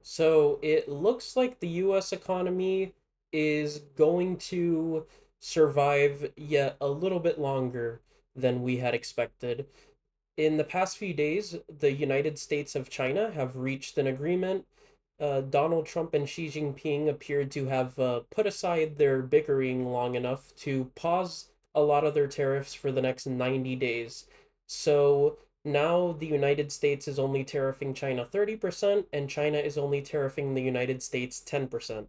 So it looks like the US economy is going to survive yet a little bit longer than we had expected. In the past few days, the United States of China have reached an agreement. Donald Trump and Xi Jinping appeared to have put aside their bickering long enough to pause a lot of their tariffs for the next 90 days. So now the United States is only tariffing China 30%, and China is only tariffing the United States 10%.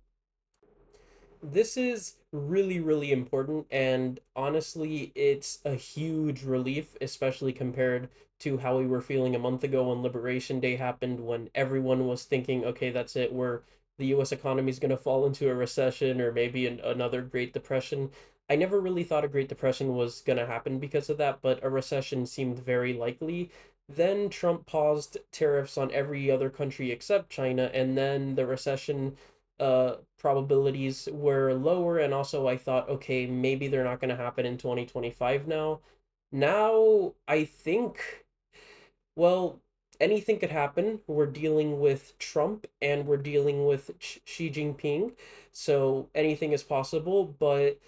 This is really, really important, and honestly, it's a huge relief, especially compared to how we were feeling a month ago when Liberation Day happened, when everyone was thinking, okay, that's it, the US economy is going to fall into a recession or maybe another Great Depression. I never really thought a Great Depression was going to happen because of that, but a recession seemed very likely. Then Trump paused tariffs on every other country except China, and then the recession probabilities were lower, and also I thought, okay, maybe they're not going to happen in 2025 now. Now I think, well, anything could happen. We're dealing with Trump and we're dealing with Xi Jinping, so anything is possible, but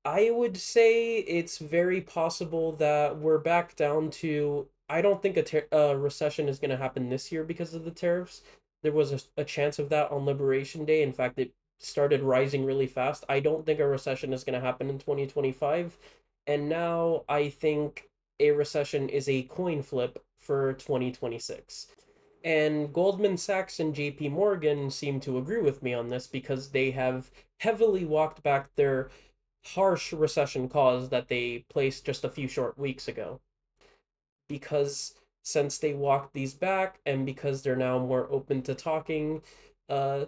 I would say it's very possible that we're back down to. I don't think a recession is going to happen this year because of the tariffs. There was a chance of that on Liberation Day. In fact, it started rising really fast. I don't think a recession is going to happen in 2025. And now I think a recession is a coin flip for 2026. And Goldman Sachs and JP Morgan seem to agree with me on this because they have heavily walked back their harsh recession cause that they placed just a few short weeks ago. Because since they walked these back and because they're now more open to talking, uh,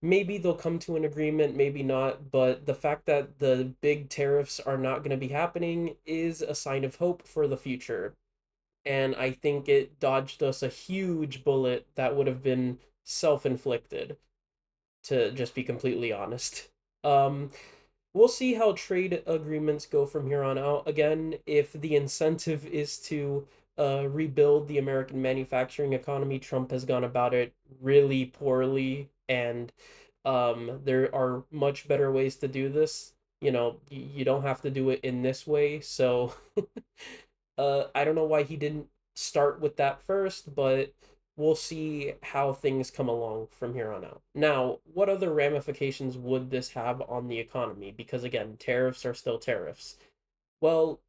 maybe they'll come to an agreement, maybe not. But the fact that the big tariffs are not going to be happening is a sign of hope for the future. And I think it dodged us a huge bullet that would have been self inflicted, to just be completely honest. Um, we'll see how trade agreements go from here on out. Again, if the incentive is to rebuild the American manufacturing economy, Trump has gone about it really poorly, and there are much better ways to do this. You don't have to do it in this way. So, I don't know why he didn't start with that first, but we'll see how things come along from here on out. Now, what other ramifications would this have on the economy? Because again, tariffs are still tariffs. Well,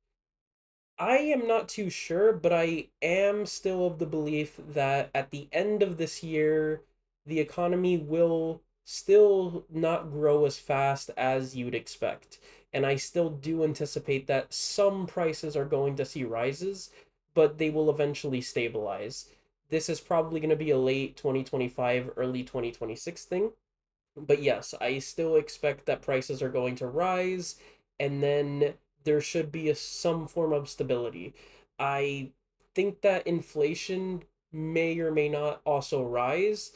I am not too sure, but I am still of the belief that at the end of this year, the economy will still not grow as fast as you'd expect. And I still do anticipate that some prices are going to see rises, but they will eventually stabilize. This is probably going to be a late 2025, early 2026 thing. But yes, I still expect that prices are going to rise, and then there should be some form of stability. I think that inflation may or may not also rise.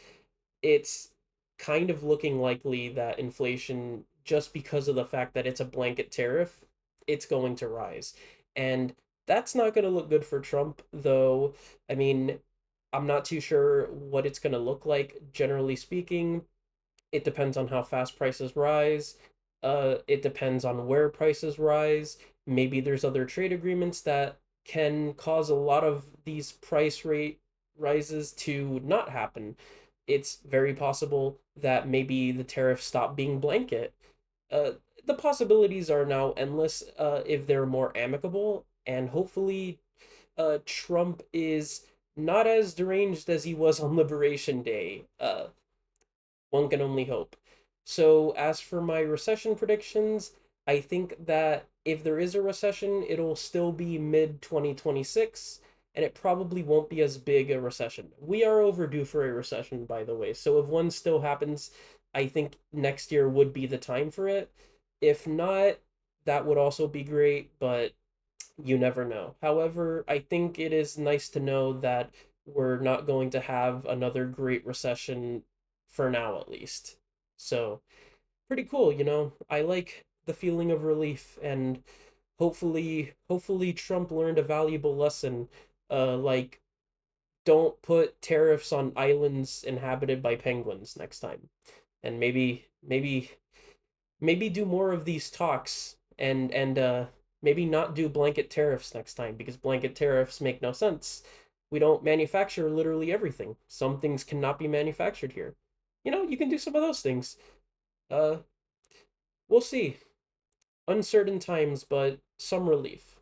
It's kind of looking likely that inflation, just because of the fact that it's a blanket tariff, it's going to rise. And that's not going to look good for Trump, though. I mean, I'm not too sure what it's going to look like, generally speaking. It depends on how fast prices rise. It depends on where prices rise. Maybe there's other trade agreements that can cause a lot of these price rate rises to not happen. It's very possible that maybe the tariffs stop being blanket. Uh, the possibilities are now endless if they're more amicable, and hopefully, Trump is not as deranged as he was on Liberation Day. One can only hope. So, as for my recession predictions, I think that if there is a recession, it'll still be mid 2026, and it probably won't be as big a recession. We are overdue for a recession, by the way. So, if one still happens, I think next year would be the time for it. If not, that would also be great, but you never know. However, I think it is nice to know that we're not going to have another great recession for now, at least. So, pretty cool, you know. I like the feeling of relief, and hopefully Trump learned a valuable lesson, like don't put tariffs on islands inhabited by penguins next time. And maybe do more of these talks and maybe not do blanket tariffs next time because blanket tariffs make no sense. We don't manufacture literally everything. Some things cannot be manufactured here. You can do some of those things. Uh we'll see. Uncertain times, but some relief.